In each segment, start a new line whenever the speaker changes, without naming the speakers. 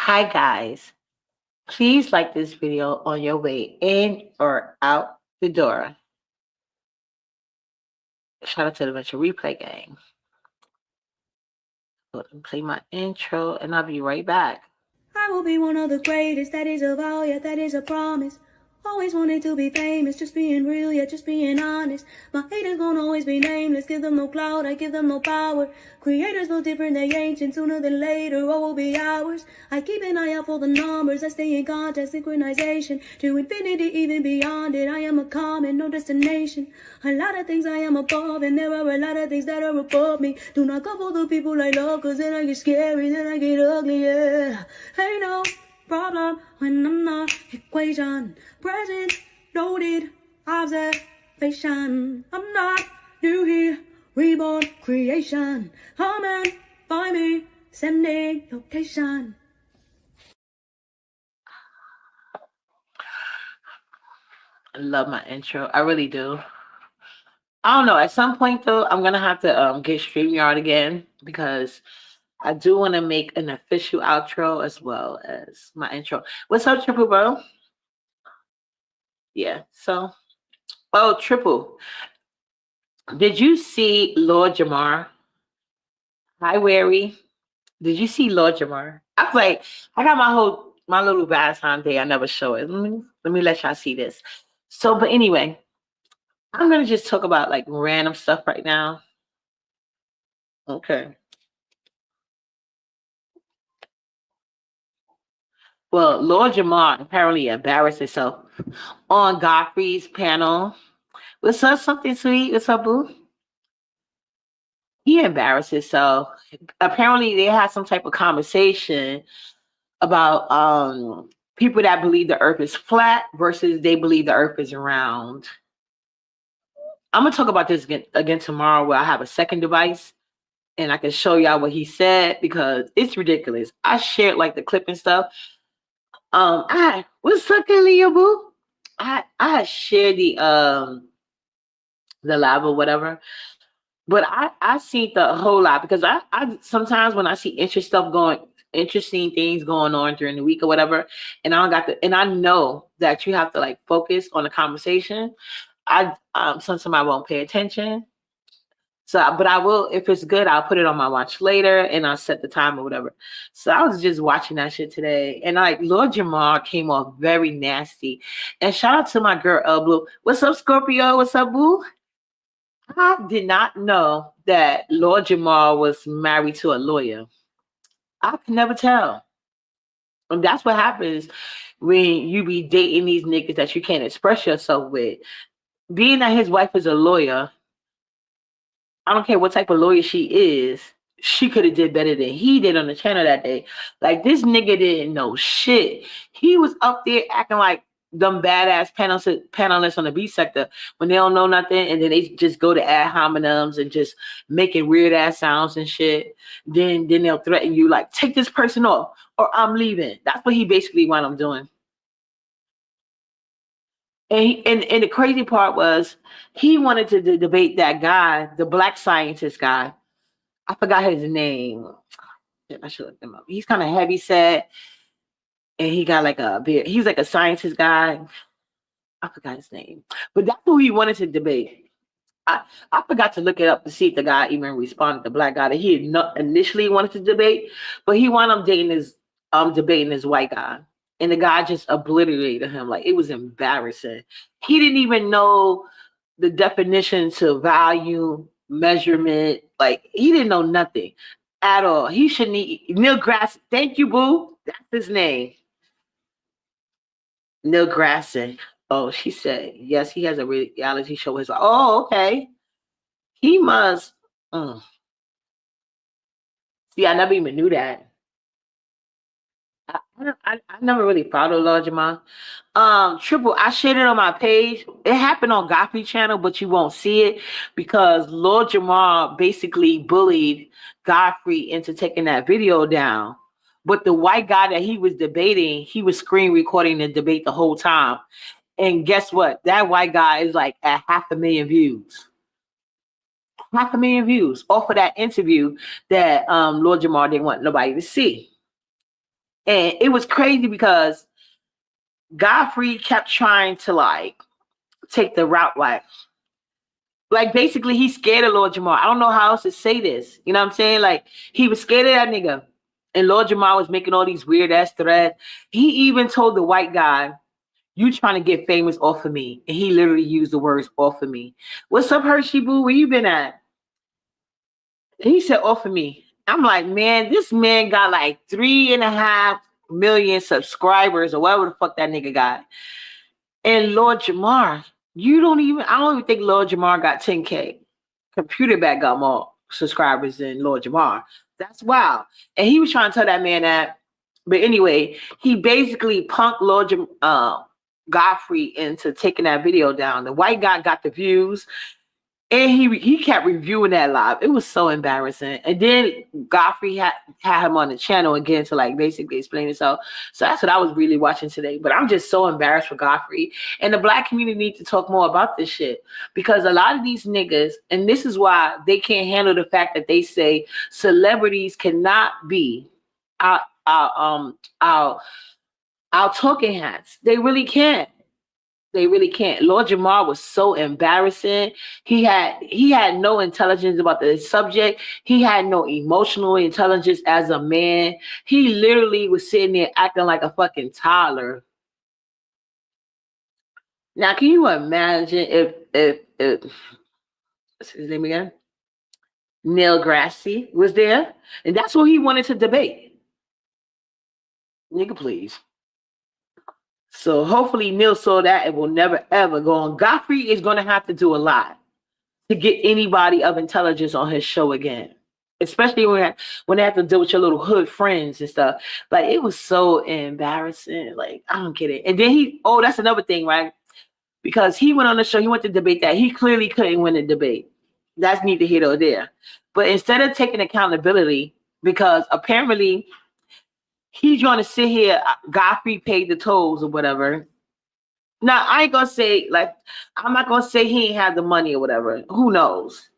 Hi guys, please like this video on your way in or out the door. Shout out to the Venture Replay Gang. Go ahead and play my intro and I'll be right back.
I will be one of the greatest, that is a vow, yeah, that is a promise. Always wanted to be famous, just being real, yeah, just being honest. My haters gon' always be nameless, give them no clout, I give them no power. Creators no different, they ancient, sooner than later, all will be ours. I keep an eye out for the numbers, I stay in contact, synchronization. To infinity, even beyond it, I am a common, no destination. A lot of things I am above, and there are a lot of things that are above me. Do not go for the people I love, cause then I get scary, then I get ugly, yeah. Ain't no problem when I'm not equation. Present, noted, observation. I'm not new here, reborn creation. Come and find me, sending location.
I love my intro. I really do. I don't know. At some point though, I'm gonna have to get StreamYard again because I do want to make an official outro as well as my intro. What's up, Triple Bro? Yeah. Triple. Did you see Lord Jamar? Hi, Wary. Did you see Lord Jamar? I was like, I got my little Valentine day. I never show it. Let me let y'all see this. So, but anyway, I'm gonna just talk about like random stuff right now. Okay. Well, Lord Jamar apparently embarrassed himself on Godfrey's panel. What's up, something sweet? What's up, boo? He embarrassed himself. Apparently, they had some type of conversation about people that believe the earth is flat versus they believe the earth is round. I'm gonna talk about this again tomorrow where I have a second device and I can show y'all what he said because it's ridiculous. I shared like the clip and stuff. I what's up, Leo Boo? I shared the live or whatever, but I seen the whole lot because I sometimes when I see interesting things going on during the week or whatever, and I don't got and I know that you have to like focus on the conversation. I sometimes I won't pay attention. So, but I will if it's good. I'll put it on my watch later, and I'll set the time or whatever. So I was just watching that shit today, and like Lord Jamar came off very nasty. And shout out to my girl Blue. What's up, Scorpio? What's up, Boo? I did not know that Lord Jamar was married to a lawyer. I could never tell. And that's what happens when you be dating these niggas that you can't express yourself with. Being that his wife is a lawyer, I don't care what type of lawyer she is, she could have did better than he did on the channel that day. Like this nigga didn't know shit. He was up there acting like them badass panelists on the B sector when they don't know nothing, and then they just go to ad hominems and just making weird ass sounds and shit. Then they'll threaten you like, take this person off or I'm leaving. That's what he basically wound up doing. And the crazy part was he wanted to debate that guy, the black scientist guy. I forgot his name. I should look him up. He's kind of heavy set, and he got like a beard. He's like a scientist guy. I forgot his name, but that's who he wanted to debate. I forgot to look it up to see if the guy even responded. The black guy that he had not initially wanted to debate, but he wound up debating this white guy, and the guy just obliterated him. Like it was embarrassing. He didn't even know the definition to value measurement. Like he didn't know nothing at all. He shouldn't need Neil Grass. Thank you, boo. That's his name. Neil Grasson. Oh, she said yes. He has a reality show. His oh, okay. He must. Mm. See, I never even knew that. I never really followed Lord Jamar. Triple, I shared it on my page. It happened on Godfrey channel, but you won't see it because Lord Jamar basically bullied Godfrey into taking that video down. But the white guy that he was debating, he was screen recording the debate the whole time. And guess what? That white guy is like at 500,000 views. 500,000 views off of that interview that Lord Jamar didn't want nobody to see. And it was crazy because Godfrey kept trying to like take the route like basically he's scared of Lord Jamar. I don't know how else to say this. You know what I'm saying? Like he was scared of that nigga. And Lord Jamar was making all these weird ass threats. He even told the white guy, "You trying to get famous off of me." And he literally used the words off of me. What's up, Hershey Boo? Where you been at? And he said off of me. I'm like, man, this man got like 3.5 million subscribers or whatever the fuck that nigga got. And Lord Jamar, I don't even think Lord Jamar got 10K. Computer Back got more subscribers than Lord Jamar. That's wild. And he was trying to tell that man that. But anyway, he basically punked Godfrey into taking that video down. The white guy got the views. And he kept reviewing that live. It was so embarrassing. And then Godfrey had him on the channel again to like basically explain himself. So that's what I was really watching today. But I'm just so embarrassed for Godfrey. And the black community need to talk more about this shit. Because a lot of these niggas, and this is why they can't handle the fact that they say celebrities cannot be our talking hats. They really can't. They really can't. Lord Jamar was so embarrassing. He had no intelligence about the subject. He had no emotional intelligence as a man. He literally was sitting there acting like a fucking toddler. Now, can you imagine if what's his name again? Neil Grassy was there, and that's what he wanted to debate. Nigga, please. So hopefully Neil saw that and will never ever go on. Godfrey is going to have to do a lot to get anybody of intelligence on his show again, especially when they have to deal with your little hood friends and stuff. Like it was so embarrassing. Like I don't get it. And then that's another thing, right? Because he went on the show, he went to debate that he clearly couldn't win the debate. That's neither here nor there. But instead of taking accountability, because apparently he's going to sit here, Godfrey paid the tolls or whatever. Now, I ain't going to say, like, I'm not going to say he ain't had the money or whatever. Who knows?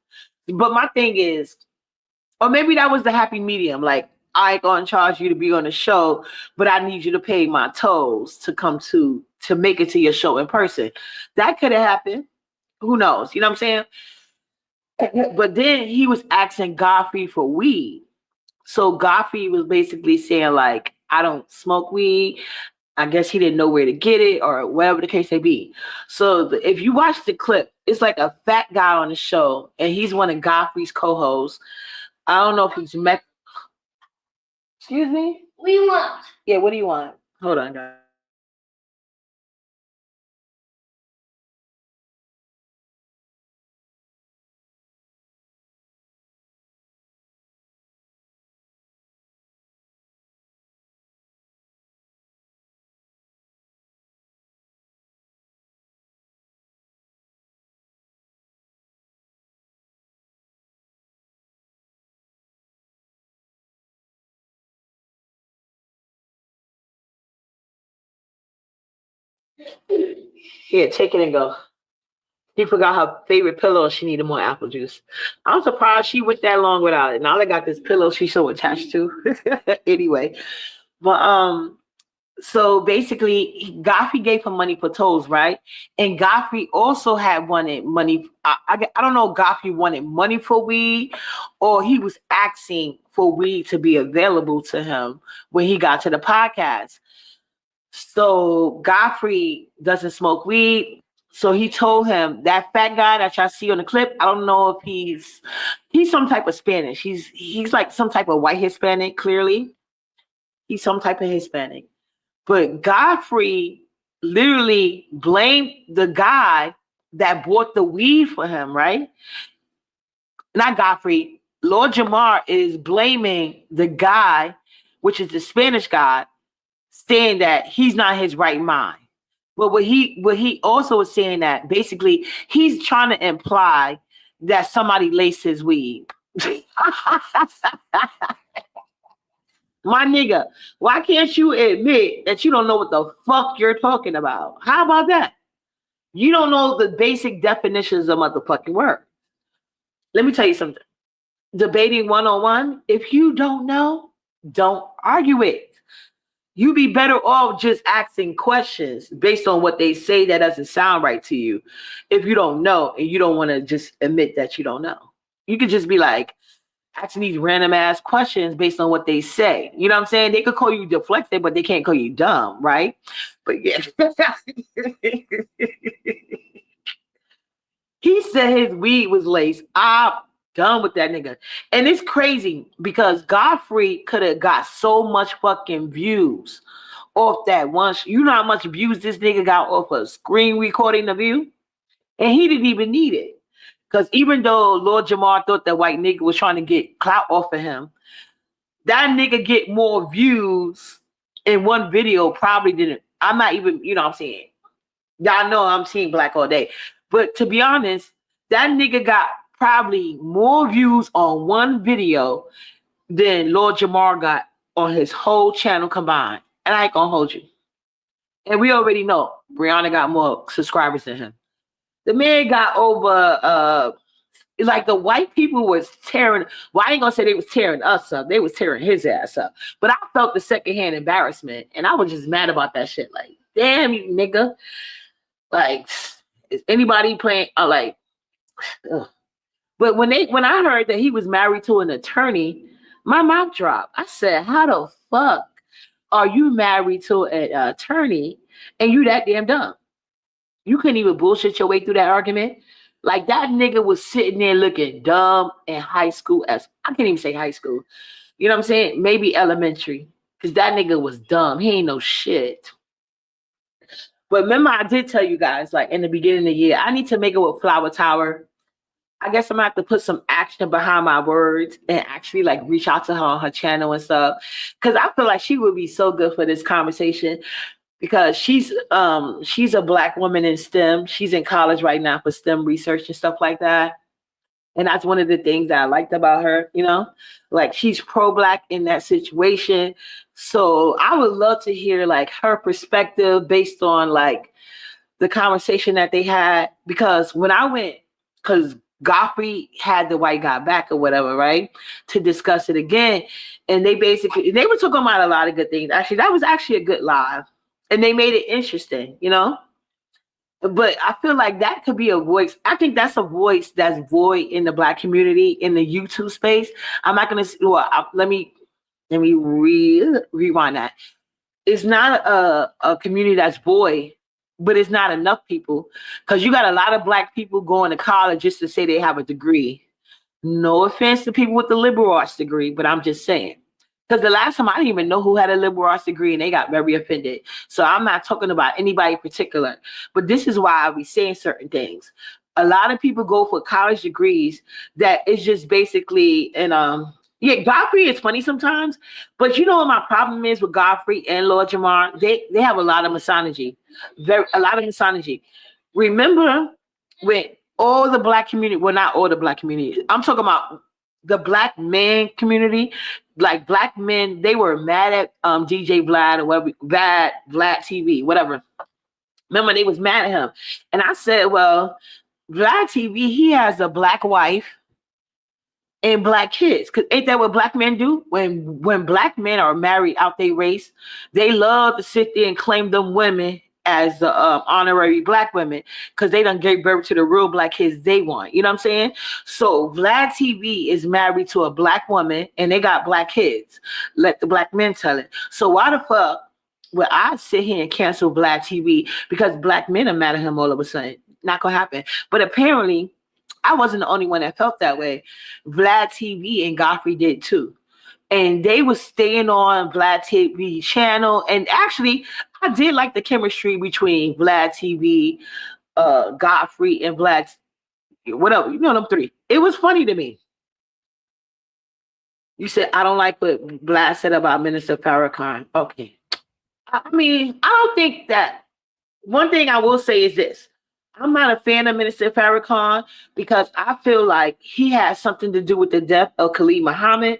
But my thing is, or maybe that was the happy medium. Like, I ain't going to charge you to be on the show, but I need you to pay my tolls to come to make it to your show in person. That could have happened. Who knows? You know what I'm saying? But then he was asking Godfrey for weed. So Godfrey was basically saying, like, I don't smoke weed. I guess he didn't know where to get it or whatever the case may be. So if you watch the clip, it's like a fat guy on the show, and he's one of Godfrey's co-hosts. I don't know if he's met. Excuse me?
What do you want?
Yeah, what do you want? Hold on, guys. Here, take it and go. She forgot her favorite pillow and she needed more apple juice. I'm surprised she went that long without it. Now I got this pillow she's so attached to. Anyway. But so basically Godfrey gave him money for tolls, right? And Godfrey also had wanted money. I don't know if Godfrey wanted money for weed or he was asking for weed to be available to him when he got to the podcast. So Godfrey doesn't smoke weed. So he told him, that fat guy that y'all see on the clip, I don't know if he's some type of Spanish. He's like some type of white Hispanic, clearly. He's some type of Hispanic. But Godfrey literally blamed the guy that bought the weed for him, right? Not Godfrey. Lord Jamar is blaming the guy, which is the Spanish guy, saying that he's not his right mind. But what he also is saying that basically he's trying to imply that somebody laced his weed. My nigga, why can't you admit that you don't know what the fuck you're talking about? How about that? You don't know the basic definitions of motherfucking word. Let me tell you something. Debating one-on-one, if you don't know, don't argue it. You be better off just asking questions based on what they say that doesn't sound right to you. If you don't know and you don't want to just admit that you don't know, you could just be like asking these random ass questions based on what they say. You know what I'm saying? They could call you deflected, but they can't call you dumb, right? But yeah. He said his weed was laced. I'm done with that nigga. And it's crazy because Godfrey could have got so much fucking views off that one. You know how much views this nigga got off a screen recording the view? And he didn't even need it. Because even though Lord Jamar thought that white nigga was trying to get clout off of him, that nigga get more views in one video probably didn't. I'm not even, you know what I'm saying? Y'all know I'm seeing black all day. But to be honest, that nigga got probably more views on one video than Lord Jamar got on his whole channel combined. And I ain't gonna hold you. And we already know Brianna got more subscribers than him. The man got over like the white people was tearing. Well, I ain't gonna say they was tearing us up. They was tearing his ass up. But I felt the secondhand embarrassment, and I was just mad about that shit. Like, damn you, nigga. Like, is anybody playing? Like, ugh. But when I heard that he was married to an attorney, my mouth dropped. I said, "How the fuck are you married to an attorney and you that damn dumb? You couldn't even bullshit your way through that argument." Like that nigga was sitting there looking dumb in high school as I can't even say high school. You know what I'm saying? Maybe elementary. Because that nigga was dumb. He ain't no shit. But remember, I did tell you guys, like in the beginning of the year, I need to make it with Flower Tower. I guess I'm gonna have to put some action behind my words and actually like reach out to her on her channel and stuff. Cause I feel like she would be so good for this conversation because she's a black woman in STEM. She's in college right now for STEM research and stuff like that. And that's one of the things that I liked about her, you know, like she's pro-black in that situation. So I would love to hear like her perspective based on like the conversation that they had. Because when I went, because Godfrey had the white guy back or whatever, right, to discuss it again. And they were talking about a lot of good things. Actually, that was actually a good live. And they made it interesting, you know? But I feel like that could be a voice. I think that's a voice that's void in the black community in the YouTube space. I'm not gonna. Well, let me rewind that. It's not a community that's void, but it's not enough people because you got a lot of black people going to college just to say they have a degree. No offense to people with the liberal arts degree, but I'm just saying. Because the last time I didn't even know who had a liberal arts degree and they got very offended. So I'm not talking about anybody in particular. But this is why I be saying certain things. A lot of people go for college degrees that is just basically, and yeah, Godfrey is funny sometimes. But you know what my problem is with Godfrey and Lord Jamar? They have a lot of misogyny. A lot of misogyny. Remember when all the black community, well, not all the black community, I'm talking about the black man community, like black men, they were mad at DJ Vlad or whatever, Vlad TV, whatever. Remember, they was mad at him. And I said, well, Vlad TV, he has a black wife and black kids. Cause ain't that what black men do? When black men are married out their race, they love to sit there and claim them women as the honorary black women because they done gave birth to the real black kids they want. You know what I'm saying? So Vlad TV is married to a black woman and they got black kids. Let the black men tell it. So why the fuck would I sit here and cancel Vlad TV because black men are mad at him all of a sudden? Not gonna happen. But apparently I wasn't the only one that felt that way. Vlad TV and Godfrey did too. And they was staying on Vlad TV channel. And actually, I did like the chemistry between Vlad TV, Godfrey, and Vlad, whatever, you know, them three. It was funny to me. You said, I don't like what Vlad said about Minister Farrakhan. Okay. I mean, I don't think that. One thing I will say is this. I'm not a fan of Minister Farrakhan because I feel like he has something to do with the death of Khalid Muhammad.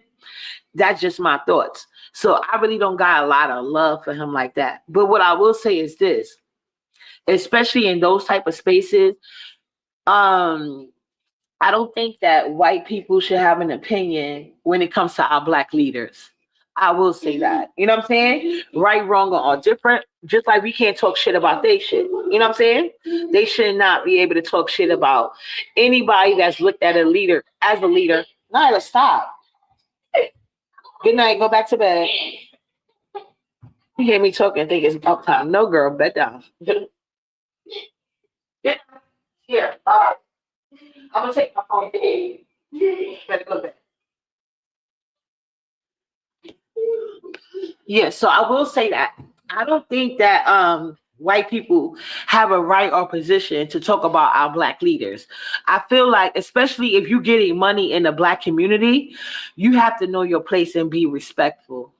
That's just my thoughts. So I really don't got a lot of love for him like that. But what I will say is this, especially in those type of spaces, I don't think that white people should have an opinion when it comes to our black leaders. I will say that. You know what I'm saying? Right, wrong, or different. Just like we can't talk shit about they shit. You know what I'm saying? They should not be able to talk shit about anybody that's looked at a leader as a leader. Nyla, stop. Good night. Go back to bed. You hear me talking and think it's about time. No, girl, bed down. Get here. I'm gonna take my phone. Better go to bed. Yeah, so I will say that I don't think that white people have a right or position to talk about our black leaders. I feel like, especially if you're getting money in the black community, you have to know your place and be respectful.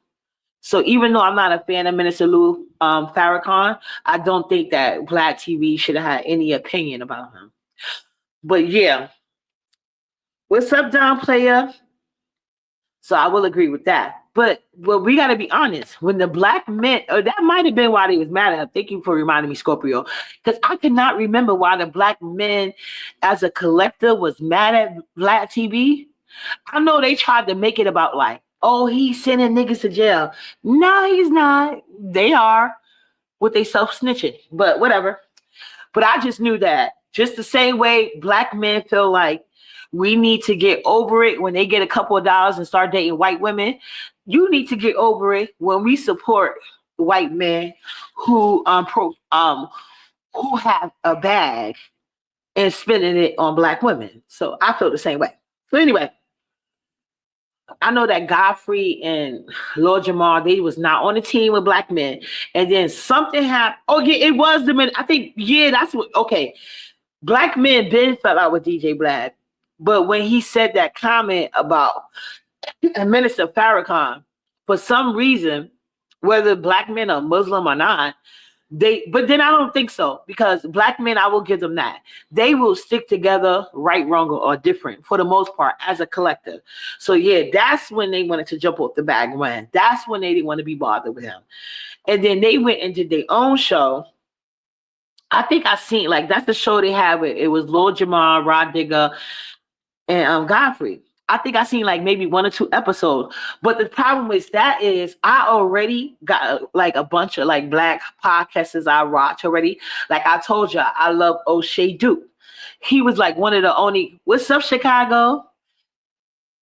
So even though I'm not a fan of Minister Lou Farrakhan, I don't think that black TV should have had any opinion about him. But yeah, what's up, Don Player? So I will agree with that. But well, we got to be honest. When the black men, or that might have been why they was mad at him. Thank you for reminding me, Scorpio, because I could not remember why the black men, as a collective, was mad at Black TV. I know they tried to make it about like, oh, he's sending niggas to jail. No, he's not. They are with they self snitching, but whatever. But I just knew that just the same way black men feel like we need to get over it when they get a couple of dollars and start dating white women. You need to get over it when we support white men who who have a bag and spending it on black women. So I feel the same way. So anyway, I know that Godfrey and Lord Jamar, they was not on the team with black men. And then something happened. Oh, yeah, it was the men. I think, yeah, that's what, okay. Black men been fell out with DJ Black. But when he said that comment about Minister Farrakhan, for some reason, whether black men are Muslim or not, but then I don't think so, because black men, I will give them that. They will stick together, right, wrong, or different for the most part as a collective. So yeah, that's when they wanted to jump off the bandwagon. That's when they didn't want to be bothered with him. And then they went and did their own show. I think I seen, like, that's the show they had with, it was Lord Jamar, Rod Digger, and Godfrey. I think I seen like maybe 1 or 2 episodes. But the problem with that is I already got like a bunch of like black podcasters I watch already. Like I told you, I love O'Shea Duke. He was like one of the only, what's up, Chicago?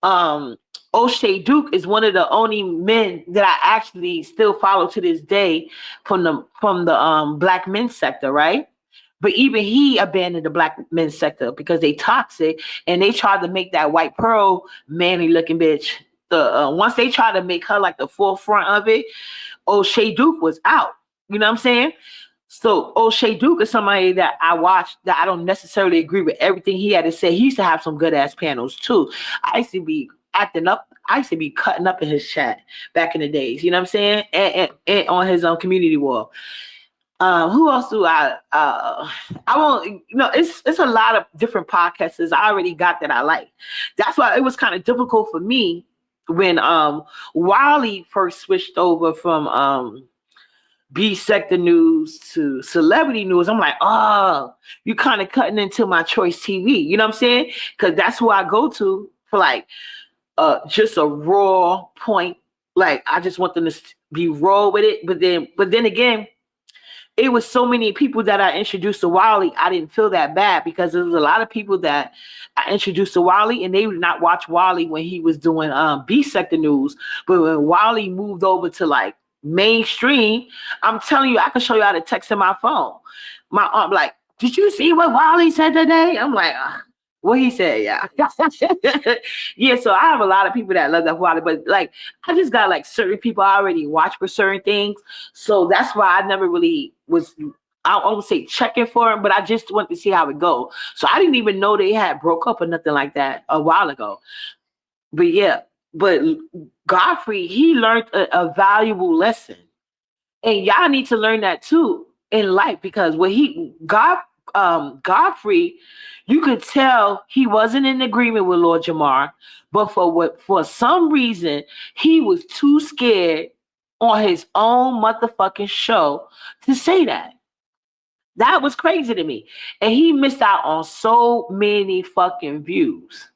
O'Shea Duke is one of the only men that I actually still follow to this day from the black men's sector, right? But even he abandoned the black men's sector because they toxic and they tried to make that white pearl manly looking bitch. Once they tried to make her like the forefront of it, O'Shea Duke was out. You know what I'm saying? So O'Shea Duke is somebody that I watched that I don't necessarily agree with everything he had to say. He used to have some good ass panels too. I used to be acting up. I used to be cutting up in his chat back in the days. You know what I'm saying? And on his own community wall. Who else do I won't, it's a lot of different podcasts I already got that I like. That's why it was kind of difficult for me when Wiley first switched over from B sector news to celebrity news. I'm like, oh, you kind of cutting into my choice TV. You know what I'm saying? Because that's who I go to for like just a raw point. Like I just want them to be raw with it. But then again, it was so many people that I introduced to Wiley, I didn't feel that bad because there was a lot of people that I introduced to Wiley and they would not watch Wiley when he was doing B sector news. But when Wiley moved over to like mainstream, I'm telling you, I can show you how to text in my phone. My aunt like, did you see what Wiley said today? I'm like, what he said, yeah. Yeah, so I have a lot of people that love that Wiley, but like I just got like certain people I already watch for certain things. So that's why I never really was, I won't say checking for him, but I just wanted to see how it go. So I didn't even know they had broke up or nothing like that a while ago. But yeah, but Godfrey, he learned a valuable lesson. And y'all need to learn that too in life, because when Godfrey, you could tell he wasn't in agreement with Lord Jamar, but for some reason he was too scared on his own motherfucking show to say that. That was crazy to me. And he missed out on so many fucking views.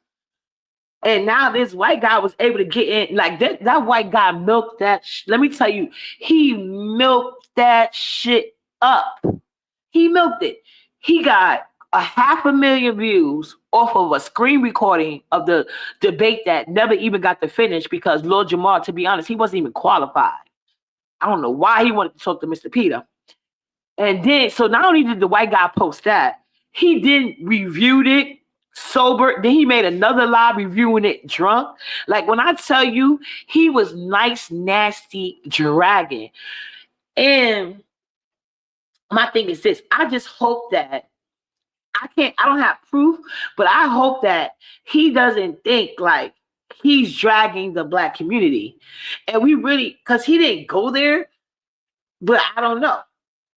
And now this white guy was able to get in. Like that white guy milked that. Let me tell you, he milked that shit up. He milked it. He got 500,000 views off of a screen recording of the debate that never even got to finish because Lord Jamar, to be honest, he wasn't even qualified. I don't know why he wanted to talk to Mr. Peter. And then, so not only did the white guy post that, he then reviewed it sober. Then he made another live reviewing it drunk. Like when I tell you, he was nice, nasty dragging. And my thing is this: I just hope that I don't have proof, but I hope that he doesn't think like he's dragging the black community. And we really, because he didn't go there, but I don't know.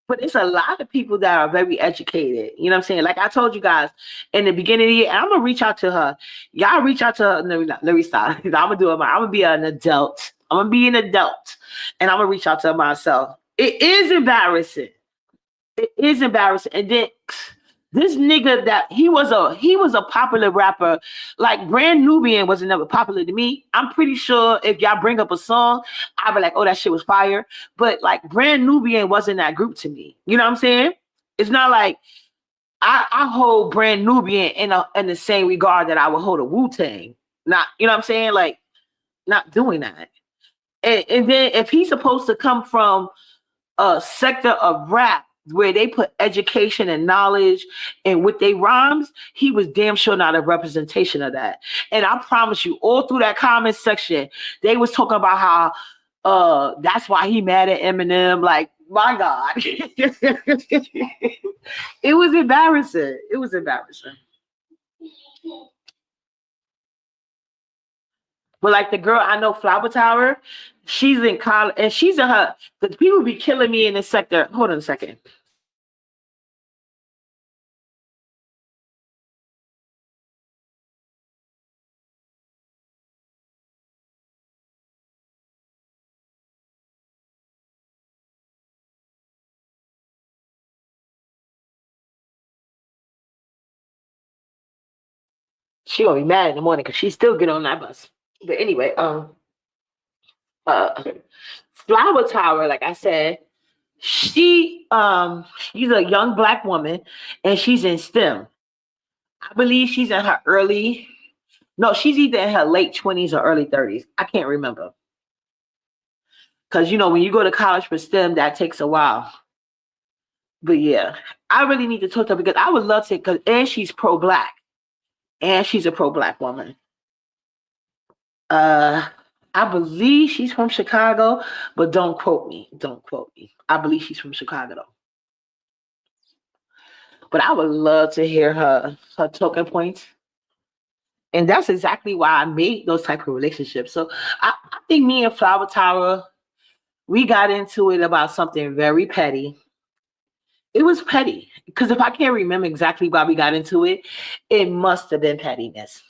But it's a lot of people that are very educated. You know what I'm saying? Like I told you guys in the beginning of the year, I'm gonna reach out to her. Y'all reach out to her. Let me stop. I'm gonna do it. I'm gonna be an adult. I'm gonna be an adult, and I'm gonna reach out to her myself. It is embarrassing. It is embarrassing. And then this nigga that he was a popular rapper. Like Brand Nubian wasn't never popular to me. I'm pretty sure if y'all bring up a song, I'll be like, oh, that shit was fire. But like Brand Nubian wasn't that group to me. You know what I'm saying? It's not like I hold Brand Nubian in the same regard that I would hold a Wu-Tang. Not, you know what I'm saying? Like not doing that. And then if he's supposed to come from a sector of rap where they put education and knowledge and with their rhymes, he was damn sure not a representation of that. And I promise you, all through that comment section, they was talking about how that's why he mad at Eminem. Like, my God. It was embarrassing. It was embarrassing. But like the girl I know, Flower Tower, she's in college and she's in her. The people be killing me in this sector. Hold on a second. She gonna be mad in the morning because she still get on that bus. But anyway, uh, Flower Tower, like I said, she's a young black woman and she's in STEM. I believe she's in her early, no, she's either in her late 20s or early 30s. I can't remember. Because, you know, when you go to college for STEM, that takes a while. But yeah, I really need to talk to her because I would love to, and she's pro-black. And she's a pro-black woman. Uh, I believe she's from Chicago, but don't quote me. Don't quote me. I believe she's from Chicago though. But I would love to hear her talking points. And that's exactly why I made those type of relationships. So I think me and Flower Tower, we got into it about something very petty. It was petty. Because if I can't remember exactly why we got into it, it must have been pettiness.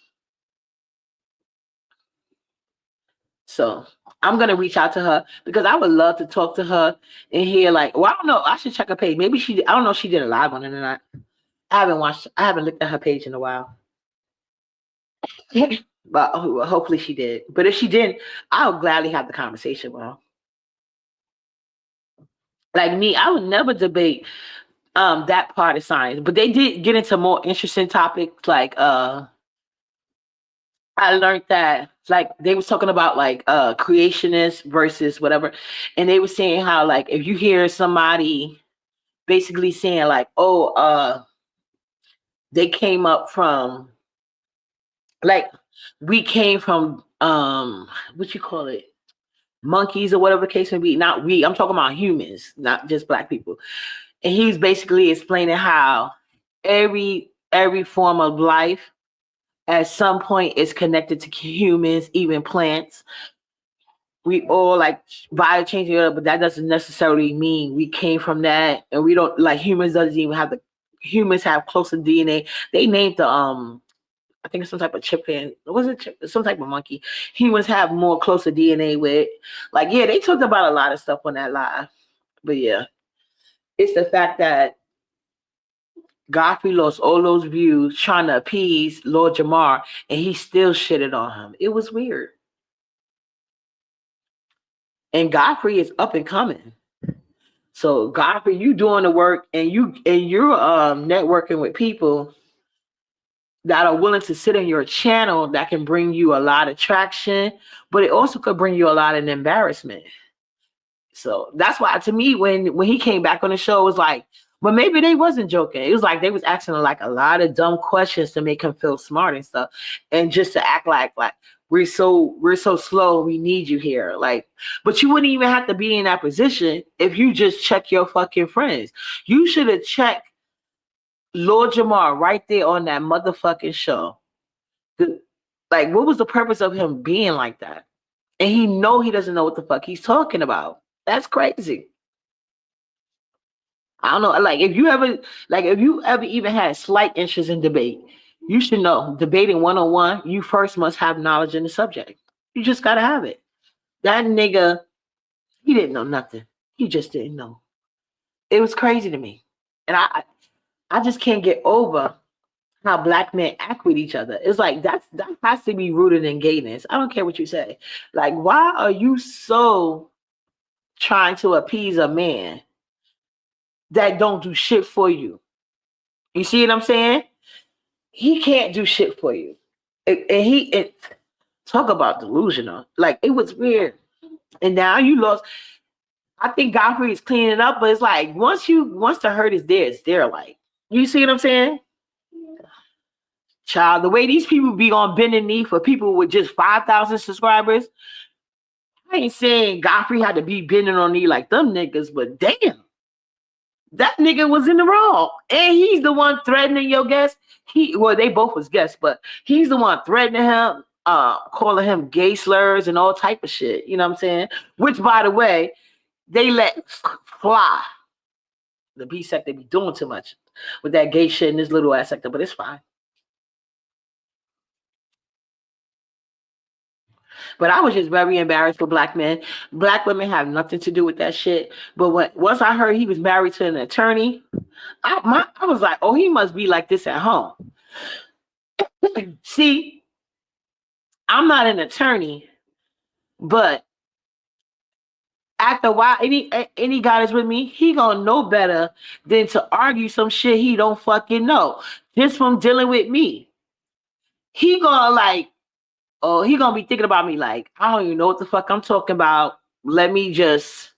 So I'm gonna reach out to her because I would love to talk to her and hear like, well, I don't know. I should check her page. Maybe I don't know if she did a live on it or not. I haven't looked at her page in a while. But hopefully she did. But if she didn't, I'll gladly have the conversation with her. Like me, I would never debate that part of science. But they did get into more interesting topics like I learned that like they was talking about like creationists versus whatever, and they were saying how like if you hear somebody basically saying like, oh, they came up from like we came from what you call it, monkeys or whatever the case may be. Not we, I'm talking about humans, not just black people. And he's basically explaining how every form of life at some point is connected to humans, even plants. We all like biochanging, but that doesn't necessarily mean we came from that. And we don't like humans doesn't even have humans have closer DNA. They named the I think it's some type of chimpanzee. Was it some type of monkey? Humans have more closer DNA with. Like, yeah, they talked about a lot of stuff on that live. But yeah, it's the fact that Godfrey lost all those views trying to appease Lord Jamar, and he still shitted on him. It was weird. And Godfrey is up and coming. So Godfrey, you doing the work, and you're networking with people that are willing to sit in your channel that can bring you a lot of traction, but it also could bring you a lot of embarrassment. So that's why, to me, when he came back on the show, it was like, but maybe they wasn't joking. It was like they was asking like a lot of dumb questions to make him feel smart and stuff, and just to act like we're so slow. We need you here, like. But you wouldn't even have to be in that position if you just check your fucking friends. You should have checked Lord Jamar right there on that motherfucking show. Like, what was the purpose of him being like that? And he doesn't know what the fuck he's talking about. That's crazy. I don't know. If you ever even had slight interest in debate, you should know debating 101, you first must have knowledge in the subject. You just gotta have it. That nigga, he didn't know nothing. He just didn't know. It was crazy to me. And I just can't get over how black men act with each other. It's like that has to be rooted in gayness. I don't care what you say. Like, why are you so trying to appease a man that don't do shit for you? You see what I'm saying? He can't do shit for you. And talk about delusional. Like, it was weird. And now you lost. I think Godfrey is cleaning up, but it's like once the hurt is there, it's there. Like, you see what I'm saying? Child, the way these people be on bending knee for people with just 5,000 subscribers, I ain't saying Godfrey had to be bending on knee like them niggas, but damn, that nigga was in the wrong. And he's the one threatening your guest. They both was guests, but he's the one threatening him, calling him gay slurs and all type of shit. You know what I'm saying? Which, by the way, they let fly. The B sector be doing too much with that gay shit in this little ass sector, but it's fine. But I was just very embarrassed for black men. Black women have nothing to do with that shit. But once I heard he was married to an attorney, I was like, oh, he must be like this at home. See, I'm not an attorney, but after a while, any guy that's with me, he gonna know better than to argue some shit he don't fucking know just from dealing with me. He gonna he gonna be thinking about me like, I don't even know what the fuck I'm talking about. Let me just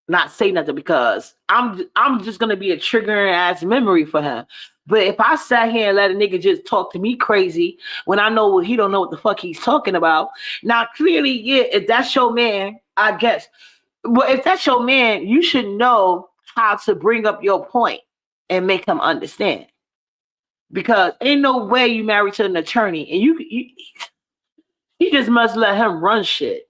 not say nothing because I'm just gonna be a triggering ass memory for him. But if I sat here and let a nigga just talk to me crazy when I know he don't know what the fuck he's talking about, now clearly, yeah, if that's your man, I guess. Well, if that's your man, you should know how to bring up your point and make him understand. Because ain't no way you married to an attorney and you just must let him run shit.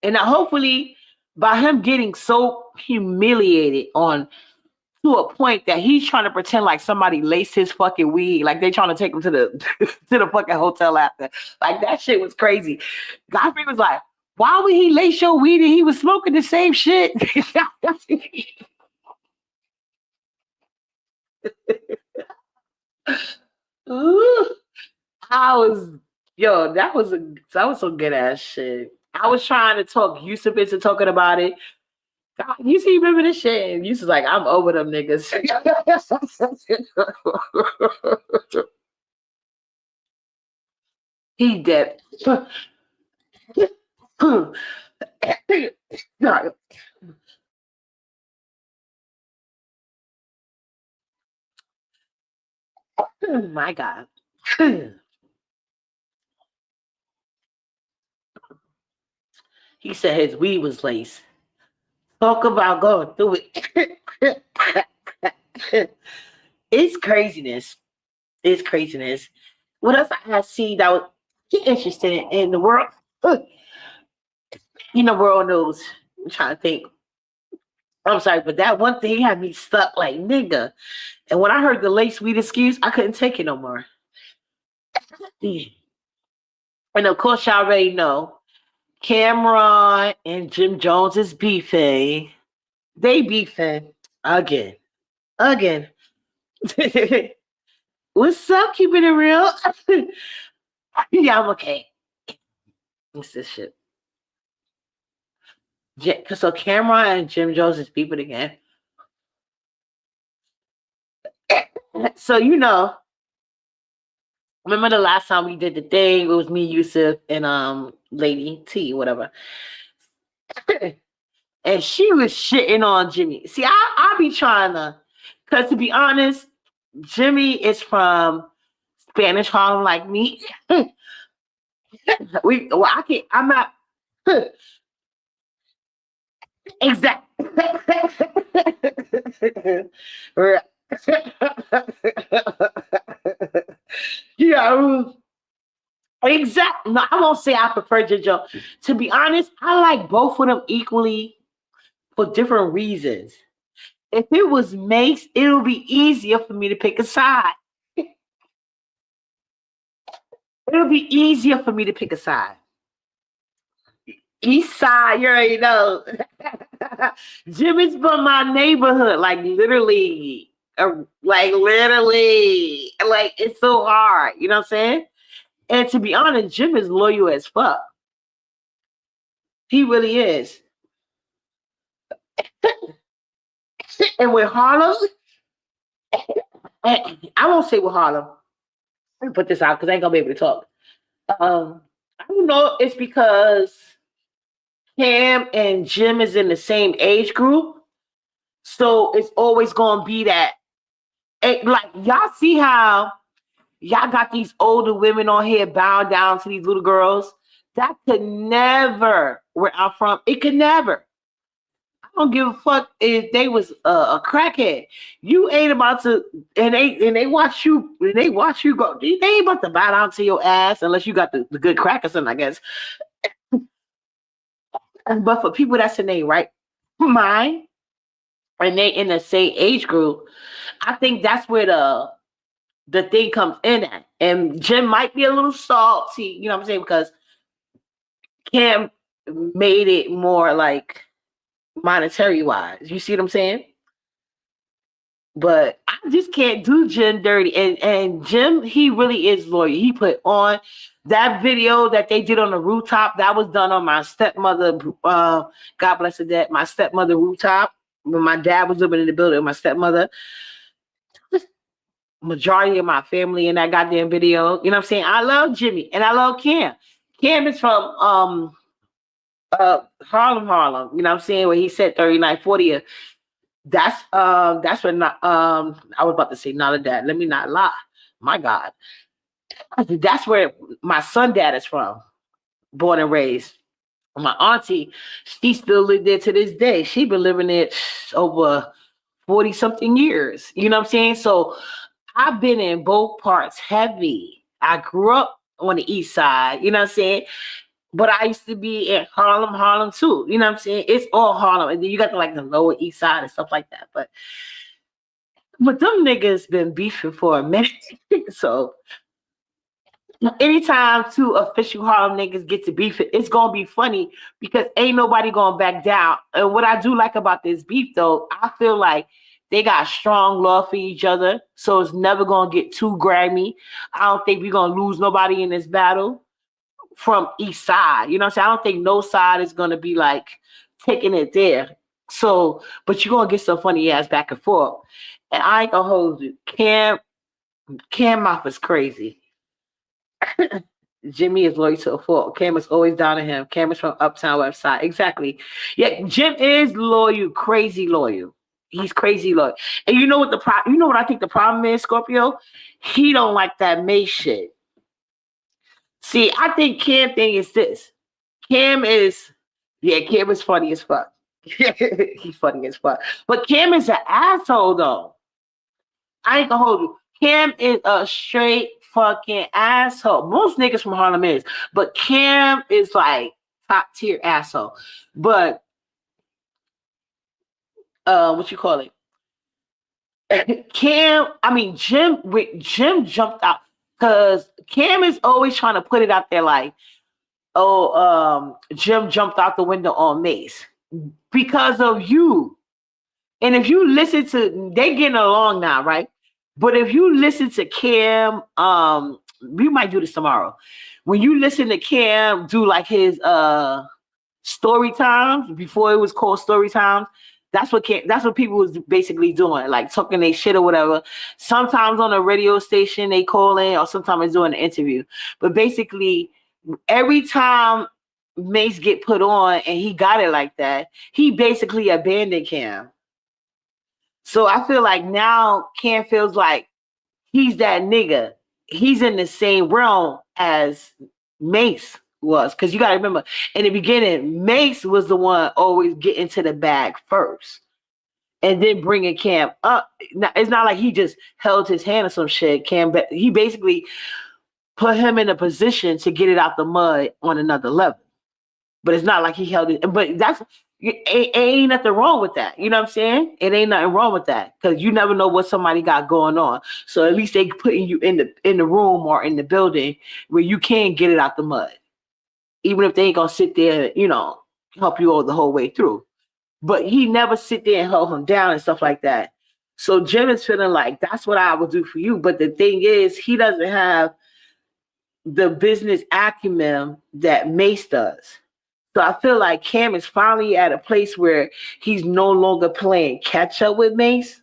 And hopefully, by him getting so humiliated to a point that he's trying to pretend like somebody laced his fucking weed, like they trying to take him to the to the fucking hotel after. Like, that shit was crazy. Godfrey was like, why would he lace your weed and he was smoking the same shit? Ooh, that was some good ass shit. I was trying to talk Yusuf into talking about it. God, you see, remember this shit? And Yusuf's like, I'm over them niggas. He dead. My God. He said his weed was laced. Talk about going through it. It's craziness. It's craziness. What else I have seen that was interested in the world? The world knows. I'm trying to think. I'm sorry, but that one thing had me stuck like nigga. And when I heard the lace weed excuse, I couldn't take it no more. And of course, y'all already know Cameron and Jim Jones is beefing. They beefing again. What's up? Keeping it real? Yeah, I'm okay. What's this shit? So Cameron and Jim Jones is beeping again. So remember the last time we did the thing? It was me, Yusuf, and Lady T, whatever. And she was shitting on Jimmy. See, I be trying to, cause to be honest, Jimmy is from Spanish Harlem like me. I can't. I'm not exactly. Yeah, exactly. No, I won't say I prefer JoJo. To be honest, I like both of them equally for different reasons. If it was Mace, it would be easier for me to pick a side. It'll be easier for me to pick a side. East side, you already know. Jimmy's from my neighborhood, like literally, like it's so hard. You know what I'm saying? And to be honest, Jim is loyal as fuck. He really is. And with Harlem, I won't say with Harlem. Let me put this out because I ain't gonna be able to talk. I don't know. It's because Cam and Jim is in the same age group, so it's always gonna be that. Like y'all see how y'all got these older women on here bowing down to these little girls. That could never, where I'm from, it could never. I don't give a fuck if they was a crackhead. You ain't about to, and they watch you, and they watch you go. They ain't about to bow down to your ass unless you got the good crack or something, I guess. But for people that's in their right mind and they in the same age group, I think that's where the thing comes in at. And Jim might be a little salty, you know what I'm saying? Because Cam made it more like monetary wise. You see what I'm saying? But I just can't do Jim dirty. And Jim, he really is loyal. He put on that video that they did on the rooftop. That was done on my stepmother. God bless her dead. My stepmother rooftop. When my dad was living in the building, my stepmother. Majority of my family in that goddamn video. You know what I'm saying? I love Jimmy and I love Cam. Cam is from Harlem. You know what I'm saying? Where he said 39, 40th. That's when I was about to say none of that. Let me not lie. My God. That's where my son dad is from, born and raised. My auntie, she still lived there to this day. She been living there over 40 something years. You know what I'm saying? So I've been in both parts heavy. I grew up on the east side, you know what I'm saying? But I used to be in Harlem too. You know what I'm saying? It's all Harlem. And then you got the lower east side and stuff like that. But them niggas been beefing for a minute. So anytime two official Harlem niggas get to beef, it's gonna be funny because ain't nobody gonna back down. And what I do like about this beef though, I feel like they got strong love for each other. So it's never gonna get too grimy. I don't think we're gonna lose nobody in this battle from each side. You know what I'm saying? I don't think no side is gonna be like taking it there. So, but you're gonna get some funny ass back and forth. And I ain't gonna hold you. Cam Mouth is crazy. Jimmy is loyal to a fault. Cam is always down to him. Cam is from Uptown West Side. Exactly. Yeah, Jim is loyal, crazy loyal. He's crazy loyal. And you know what you know what I think the problem is, Scorpio? He don't like that May shit. See, I think Cam thing is this. Cam is Cam is funny as fuck. He's funny as fuck. But Cam is an asshole though. I ain't gonna hold you. Cam is a straight fucking asshole. Most niggas from Harlem is, but Cam is like top tier asshole. But what you call it? Jim jumped out because Cam is always trying to put it out there like, oh, Jim jumped out the window on Mace because of you. And if you listen to, they getting along now, right? But if you listen to Cam, we might do this tomorrow. When you listen to Cam do like his story times before it was called story times, that's what people was basically doing, like talking their shit or whatever. Sometimes on a radio station they call in, or sometimes doing an interview. But basically, every time Mace get put on and he got it like that, he basically abandoned Cam. So I feel like now Cam feels like he's that nigga. He's in the same realm as Mace was. Because you got to remember, in the beginning, Mace was the one always getting to the bag first and then bringing Cam up. It's not like he just held his hand or some shit. He basically put him in a position to get it out the mud on another level. But it's not like he held it. But ain't nothing wrong with that. You know what I'm saying? It ain't nothing wrong with that, because you never know what somebody got going on. So at least they putting you in the room or in the building where you can get it out the mud, even if they ain't gonna sit there, help you all the whole way through. But he never sit there and hold him down and stuff like that. So Jim is feeling like that's what I will do for you. But the thing is, he doesn't have the business acumen that Mace does. So I feel like Cam is finally at a place where he's no longer playing catch up with Mace.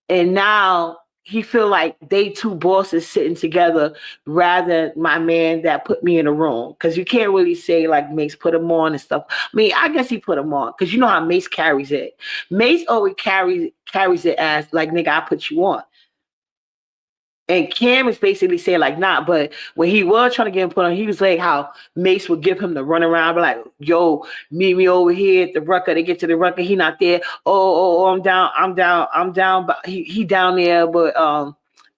And now he feel like they two bosses sitting together rather than my man that put me in a room. Because you can't really say like Mace put him on and stuff. I mean, I guess he put him on, because you know how Mace carries it. Mace always carries it as like, nigga, I put you on. And Cam is basically saying like, nah, but when he was trying to get him put on, he was like how Mace would give him the run around, be like, yo, meet me over here at the Rucker. They get to the Rucker, he not there. Oh, I'm down. But he down there, but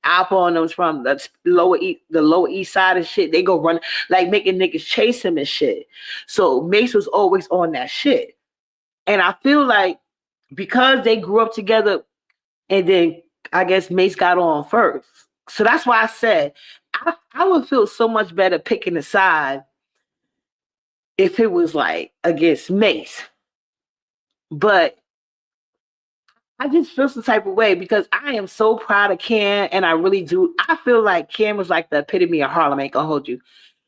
Alpha and them's from the lower east side and shit. They go run, like making niggas chase him and shit. So Mace was always on that shit. And I feel like because they grew up together, and then I guess Mace got on first. So that's why I said I would feel so much better picking a side if it was like against Mace. But I just feel some type of way because I am so proud of Cam, and I really do. I feel like Cam was like the epitome of Harlem. I ain't gonna hold you.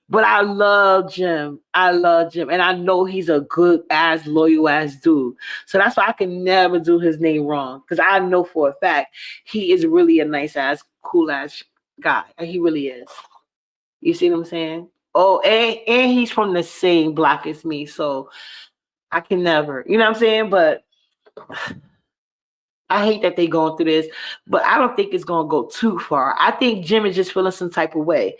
But I love Jim. And I know he's a good ass, loyal ass dude. So that's why I can never do his name wrong. Because I know for a fact he is really a nice ass, cool ass guy. And he really is. You see what I'm saying? Oh, and he's from the same block as me. So I can never, you know what I'm saying? But I hate that they going through this, but I don't think it's gonna go too far. I think Jim is just feeling some type of way.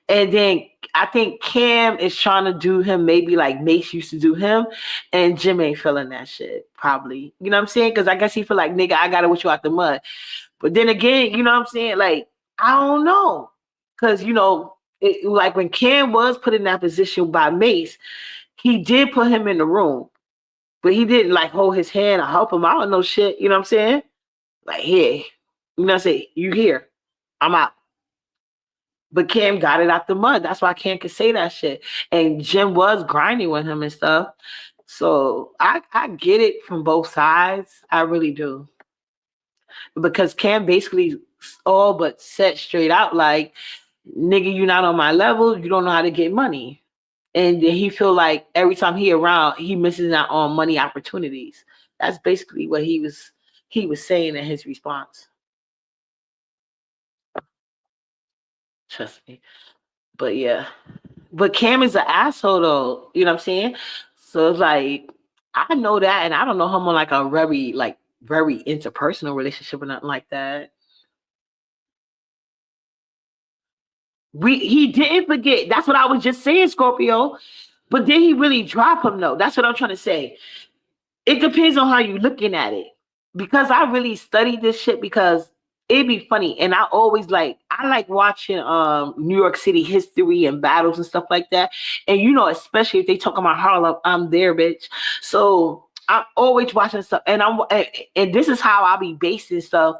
And then I think Cam is trying to do him maybe like Mace used to do him, and Jim ain't feeling that shit, probably. You know what I'm saying? Because I guess he feel like, nigga, I got to with you out the mud. But then again, you know what I'm saying? Like, I don't know. Because, like when Cam was put in that position by Mace, he did put him in the room. But he didn't like hold his hand or help him. I don't know shit. You know what I'm saying? Like, here, you know what I'm saying? You here. I'm out. But Cam got it out the mud. That's why Cam could say that shit. And Jim was grinding with him and stuff. So I get it from both sides. I really do. Because Cam basically all but said straight out like, nigga, you not on my level. You don't know how to get money. And then he feel like every time he around, he misses out on money opportunities. That's basically what he was saying in his response. Trust me. But yeah. But Cam is an asshole though. You know what I'm saying? So it's like, I know that, and I don't know him on like a very interpersonal relationship or nothing like that. He didn't forget. That's what I was just saying, Scorpio. But did he really drop him though? That's what I'm trying to say. It depends on how you're looking at it. Because I really studied this shit, because it'd be funny. And I like watching New York City history and battles and stuff like that. And especially if they talk about Harlem, I'm there, bitch. So I'm always watching stuff. And this is how I'll be basing stuff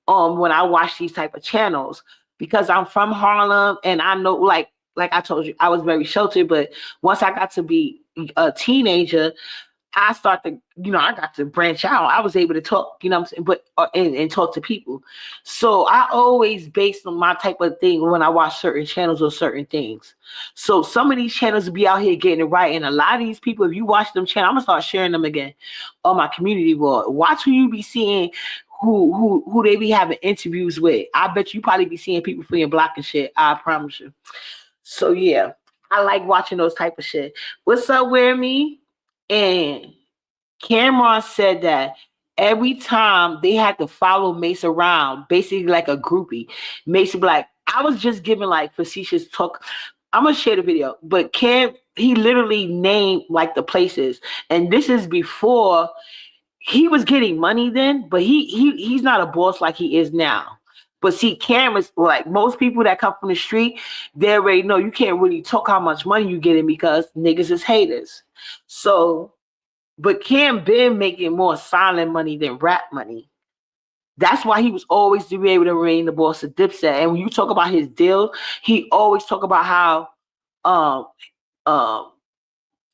when I watch these type of channels. Because I'm from Harlem, and I know like I told you, I was very sheltered, but once I got to be a teenager, I start to, I got to branch out. I was able to talk, you know what I'm saying, but and talk to people. So I always base on my type of thing when I watch certain channels or certain things. So some of these channels will be out here getting it right, and a lot of these people, if you watch them channels, I'm gonna start sharing them again on my community board. Watch who you be seeing. Who they be having interviews with. I bet you probably be seeing people being blocked and shit. I promise you. So yeah, I like watching those type of shit. What's up, Where Me? And Cameron said that every time they had to follow Mace around, basically like a groupie, Mace would be like, I was just giving like facetious talk. I'm gonna share the video, but he literally named like the places, and this is before he was getting money then, but he's not a boss like he is now. But see, Cam is like most people that come from the street, they already know you can't really talk how much money you getting because niggas is haters. So, but Cam been making more silent money than rap money. That's why he was always to be able to remain the boss of Dipset. And when you talk about his deal, he always talk about how um um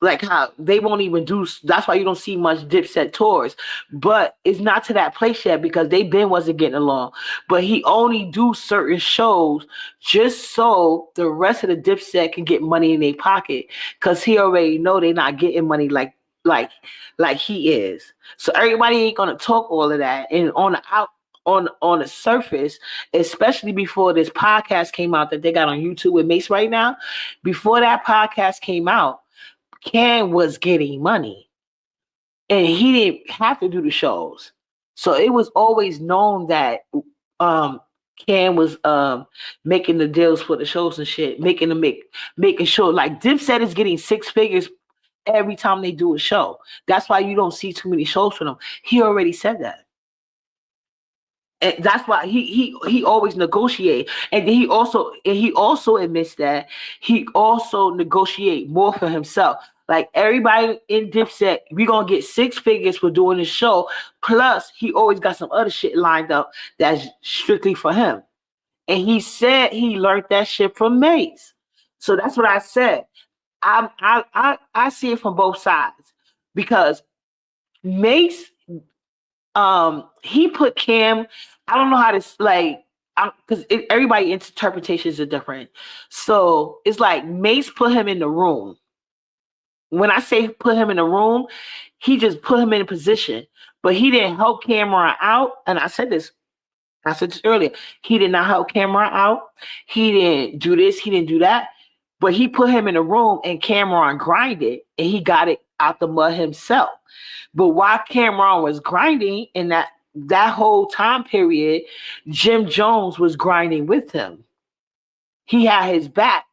like how they won't even do. That's why you don't see much Dipset tours, but it's not to that place yet because they been wasn't getting along. But he only do certain shows just so the rest of the Dipset can get money in their pocket because he already know they not getting money like like he is. So everybody ain't gonna talk all of that. And on the surface, especially before this podcast came out that they got on YouTube with Mace right now, before that podcast came out, Cam was getting money and he didn't have to do the shows. So it was always known that um Cam was making the deals for the shows and shit, making sure like Dipset is getting six figures every time they do a show. That's why you don't see too many shows from them. He already said that. And that's why he always negotiate, and then he also admits that he also negotiate more for himself. Like everybody in Dipset, we gonna get six figures for doing the show. Plus, he always got some other shit lined up that's strictly for him. And he said he learned that shit from Mace. So that's what I said. I see it from both sides because Mace he put Cam, I don't know how to like because everybody interpretations are different. So it's like Mace put him in the room. When I say put him in the room, he just put him in a position, but he didn't help Cameron out. And I said this earlier. He did not help Cameron out. He didn't do this. He didn't do that. But he put him in the room and Cameron grinded and he got it out the mud himself. But while Cameron was grinding in that whole time period, Jim Jones was grinding with him. He had his back,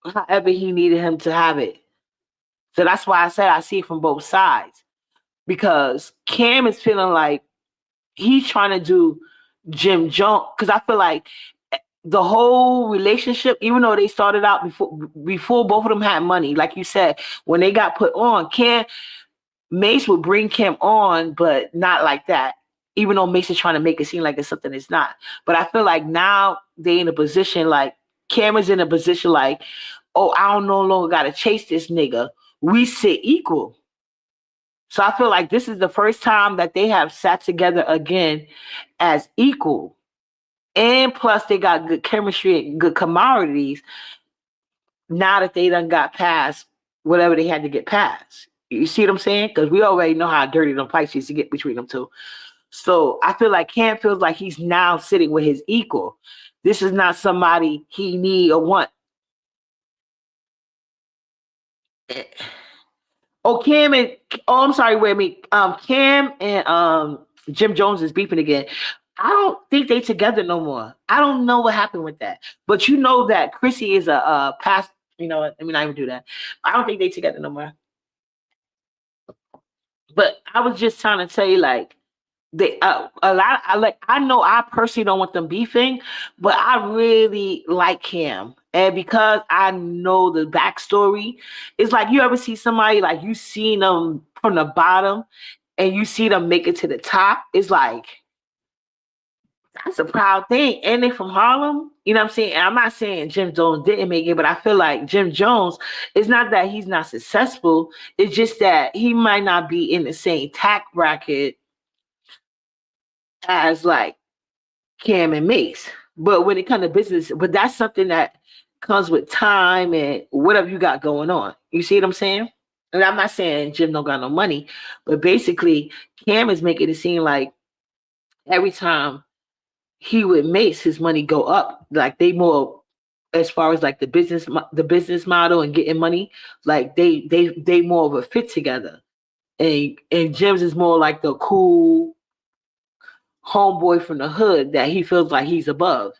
however he needed him to have it. So that's why I said I see it from both sides. Because Cam is feeling like he's trying to do Jim Jones. Because I feel like the whole relationship, even though they started out before both of them had money, like you said, when they got put on, Mace would bring Cam on, but not like that. Even though Mace is trying to make it seem like it's something it's not. But I feel like now they in a position like Cam is in a position like, oh, I don't no longer gotta chase this nigga. We sit equal. So I feel like this is the first time that they have sat together again as equal. And plus they got good chemistry and good commodities now that they done got past whatever they had to get past. You see what I'm saying? Because we already know how dirty them fights used to get between them two. So I feel like Cam feels like he's now sitting with his equal. This is not somebody he need or want. I'm sorry, wait me. Cam and Jim Jones is beefing again. I don't think they together no more. I don't know what happened with that. But you know that Chrissy is a past. You know what? Let me not even do that. I don't think they together no more. But I was just trying to tell you, like, they a lot. I know I personally don't want them beefing, but I really like him, and because I know the backstory, it's like you ever see somebody like you seen them from the bottom, and you see them make it to the top. It's like That's a proud thing. And they from Harlem. You know what I'm saying? And I'm not saying Jim Jones didn't make it, but I feel like Jim Jones, it's not that he's not successful. It's just that he might not be in the same tax bracket as like Cam and Mace. But when it comes to business, but that's something that comes with time and whatever you got going on. You see what I'm saying? And I'm not saying Jim don't got no money, but basically Cam is making it seem like every time he would Mace, his money go up. Like they more as far as like the business model and getting money, like they more of a fit together. And Jim's is more like the cool homeboy from the hood that he feels like he's above.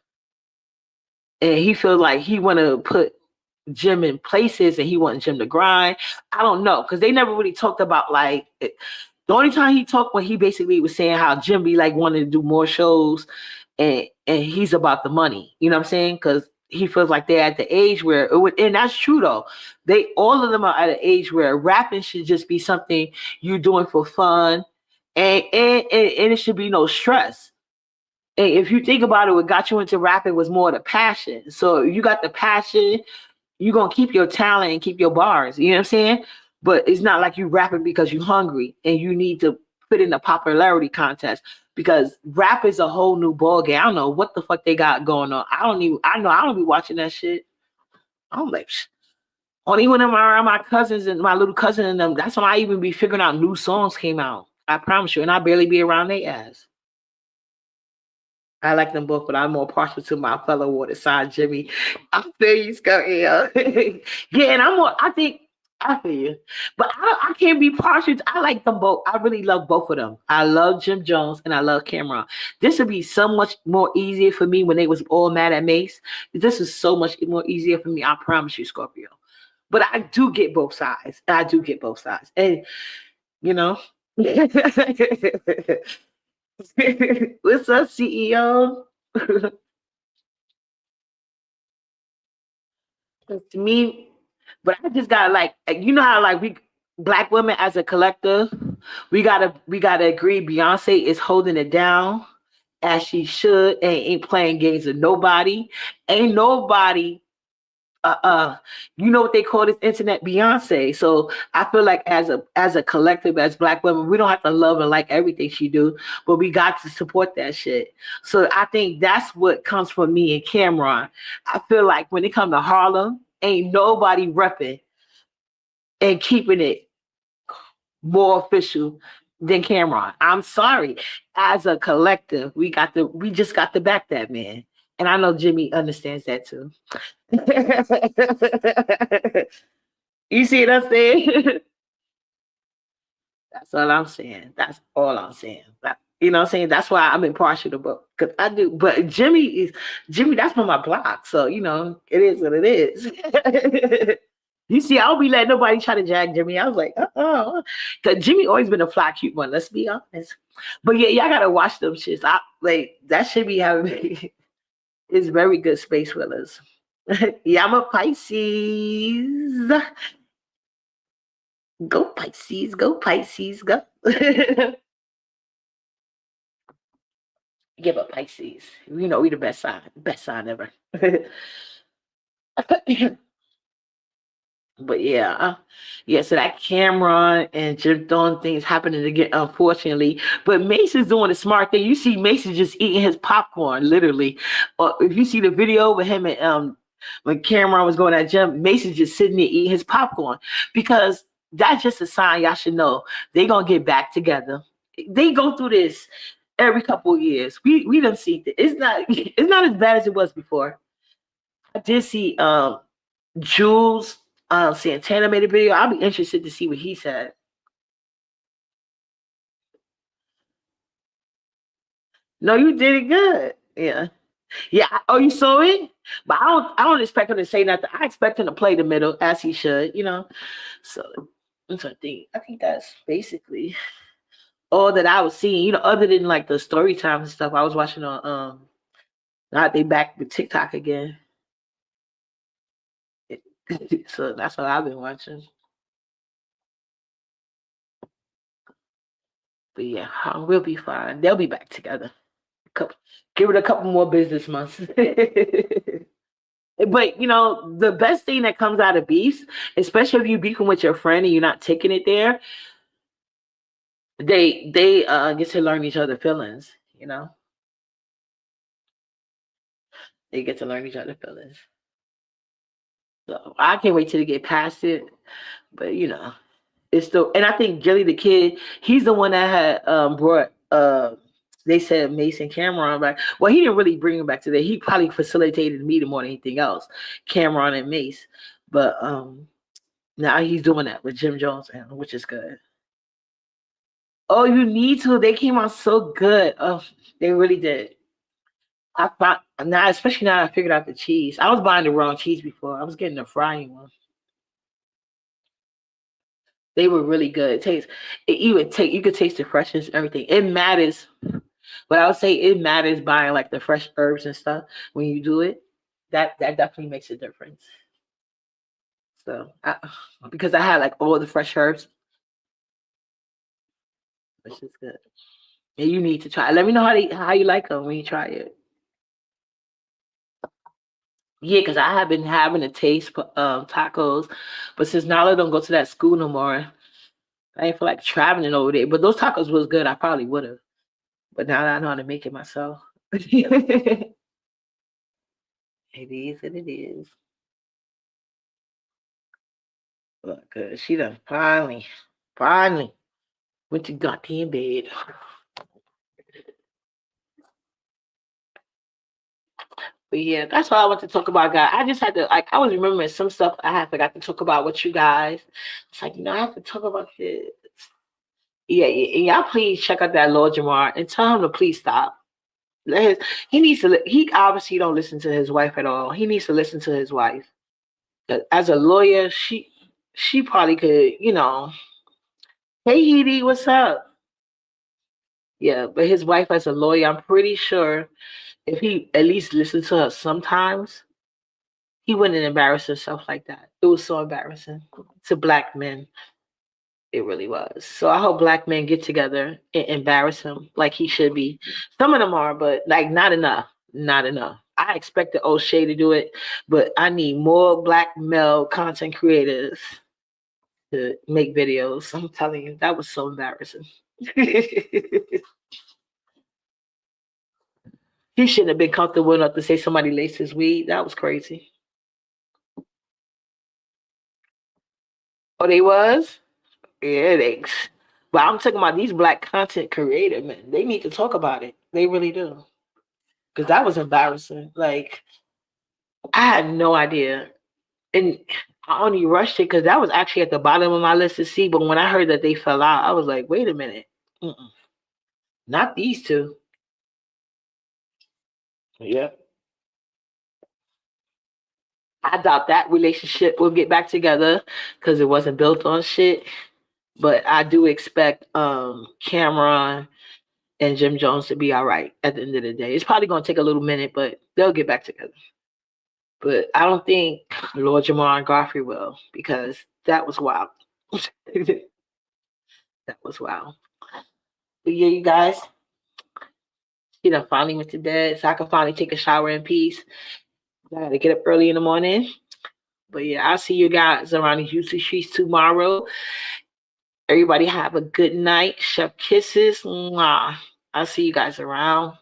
And he feels like he wanna put Jim in places and he wants Jim to grind. I don't know, because they never really talked about like the only time he talked when he basically was saying how Jim be like wanting to do more shows and he's about the money. You know what I'm saying? Because he feels like they're at the age where it would, and that's true though. They all of them are at an age where rapping should just be something you're doing for fun and it should be no stress. And if you think about it, what got you into rapping was more the passion. So you got the passion, you're gonna keep your talent and keep your bars. You know what I'm saying? But it's not like you rapping because you're hungry and you need to fit in a popularity contest because rap is a whole new ball game. I don't know what the fuck they got going on. I don't be watching that shit. I'm like, only when I'm around my cousins and my little cousin and them, that's when I even be figuring out new songs came out. I promise you, and I barely be around their ass. I like them both, but I'm more partial to my fellow water side, Jimmy. I feel you, Scott. Yeah, yeah, and I'm more. I think I feel you, but I can't be partial. I like them both. I really love both of them. I love Jim Jones and I love Cameron. This would be so much more easier for me when they was all mad at Mace. This is so much more easier for me. I promise you, Scorpio. But I do get both sides. I do get both sides, and you know. What's up, CEO? To me, but I just got like you know how like we black women as a collective, we gotta agree Beyonce is holding it down as she should and ain't playing games with nobody. Ain't nobody uh uh you know what they call this internet Beyonce. So I feel like as a collective as black women, we don't have to love and like everything she do, but we got to support that shit. So I think that's what comes from me and Cameron. I feel like when it comes to Harlem, ain't nobody repping and keeping it more official than Cameron. I'm sorry. As a collective, we just got to back that man. And I know Jimmy understands that too. You see what I'm saying? That's all I'm saying. That's all I'm saying. You know what I'm saying? That's why I'm impartial to both. Because I do. But Jimmy, that's from my block. So, it is what it is. You see, I don't be letting nobody try to jag Jimmy. I was like, because Jimmy always been a fly cute one. Let's be honest. But yeah, y'all gotta watch them shits. Like that should be having me. It's very good space Willis. Yeah, I'm a Pisces. Go Pisces, go Pisces, go. Give up Pisces. We the best sign ever. But yeah. So that Cameron and Jim Thorne things happening again, unfortunately. But Mason's doing a smart thing. You see Mason just eating his popcorn, literally. Or if you see the video with him and when Cameron was going at Jim, Mason's just sitting there eating his popcorn because that's just a sign y'all should know they gonna get back together. They go through this every couple of years. We done see it. It's not as bad as it was before. I did see Jules Santana made a video. I'll be interested to see what he said. No, you did it good. Yeah. Yeah. Oh, you saw it? But I don't expect him to say nothing. I expect him to play the middle as he should. So that's what I think that's basically all that I was seeing, other than like the story time and stuff. I was watching on now they back with TikTok again. So that's what I've been watching. But yeah, we'll be fine. They'll be back together. a couple more business months. But the best thing that comes out of beefs, especially if you beefing with your friend and you're not taking it there, they get to learn each other's feelings. They get to learn each other's feelings. So I can't wait till they get past it. But it's still, and I think Jelly the Kid, he's the one that had brought they said Mason Cameron back. Well, he didn't really bring him back today. He probably facilitated the meeting more than anything else, Cameron and Mace. But now he's doing that with Jim Jones, which is good. Oh, you need to. They came out so good. Oh, they really did. I found now, especially now I figured out the cheese. I was buying the wrong cheese before. I was getting the frying one. They were really good. You could taste the freshness and everything. It matters. But I would say it matters buying like the fresh herbs and stuff when you do it. That definitely makes a difference. So because I had like all the fresh herbs, which is good. And you need to try it. Let me know how you like them when you try it. Yeah, because I have been having a taste for tacos, but since Nala don't go to that school no more, I ain't feel like traveling over there. But those tacos was good. I probably would have. But now that I know how to make it myself. It is what it is. Look, good. She done finally went to goddamn bed. But yeah, that's all I want to talk about, guys. I just had to, I was remembering some stuff I had forgot to talk about with you guys. It's like, I have to talk about this. Yeah, and y'all please check out that Lord Jamar and tell him to please stop. He obviously don't listen to his wife at all. He needs to listen to his wife. As a lawyer, she probably could, hey Edie, what's up? Yeah, but his wife as a lawyer, I'm pretty sure if he at least listened to her sometimes, he wouldn't embarrass himself like that. It was so embarrassing to black men. It really was. So I hope black men get together and embarrass him like he should be. Some of them are, but like not enough. Not enough. I expected O'Shea to do it, but I need more black male content creators to make videos. I'm telling you, that was so embarrassing. He shouldn't have been comfortable enough to say somebody laced his weed. That was crazy. Oh, they was? Yeah, they. But I'm talking about these black content creators, man. They need to talk about it. They really do. Because that was embarrassing. Like, I had no idea. And I only rushed it because that was actually at the bottom of my list to see. But when I heard that they fell out, I was like, wait a minute. Not these two. Yeah. I doubt that relationship will get back together because it wasn't built on shit. But I do expect Cameron and Jim Jones to be all right at the end of the day. It's probably going to take a little minute, but they'll get back together. But I don't think Lord Jamar and Godfrey will because that was wild. That was wild. But yeah, you guys, finally went to bed so I can finally take a shower in peace. I got to get up early in the morning. But yeah, I'll see you guys around the Houston streets tomorrow. Everybody have a good night. Chef kisses. Mwah. I'll see you guys around.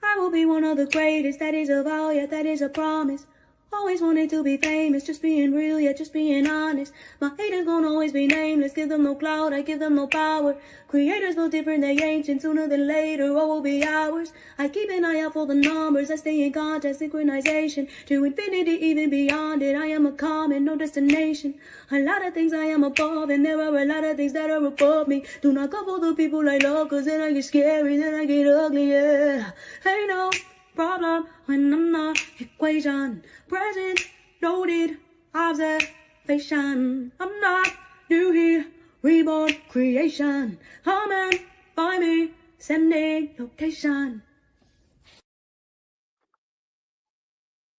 I will be one of the greatest, that is a vow, yeah, that is a promise. Always wanted to be famous, just being real, yeah, just being honest. My haters gon' always be nameless, give them no clout, I give them no power. Creators feel different, they ancient, sooner than later, what will be ours? I keep an eye out for the numbers, I stay in contact, synchronization. To infinity, even beyond it, I am a common, no destination. A lot of things I am above, and there are a lot of things that are above me. Do not go for the people I love, cause then I get scary, then I get ugly, yeah. Hey, no problem when I'm not equation. Present, loaded, observation. I'm not new here, reborn creation. Come and find me, sending location.